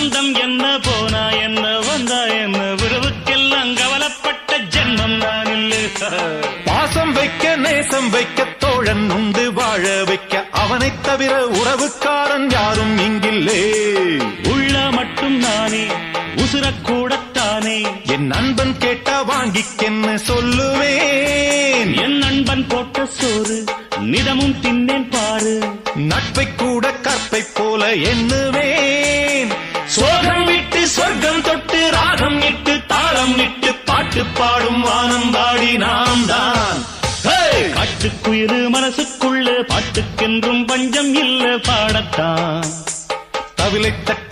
பந்தம் என்ன போனா என்ன வந்தா என்ன உறவுக்கெல்லாம் கவலைப்பட்ட ஜென்மம் நான் இல்லை. பாசம் வைக்க நேசம் வைக்க தோழன் உண்டு வாழ வைக்க அவனைத் தவிர உறவுக்காரன் யாரும் இங்கில்லே. உள்ள மட்டும் நானே உசுரக்கூடத்தானே என் நண்பன் கேட்டா வாங்கிக்கென்னு சொல்லுவேன். என் நண்பன் போட்ட சோறு நிதமும் தின்னேன் பாரு. நட்பை கூட கற்பை போல எண்ணுவேன். சோகம் விட்டு சொர்க்கம் தொட்டு ராகம் இட்டு தாளம் இட்டு பாட்டு பாடும் வானம் பாடி நாம் தான். காட்டுக்குயிரு மனசுக்குள்ள பாட்டுக்கென்றும் பஞ்சம் இல்ல பாடத்தான். தவிலை தட்ட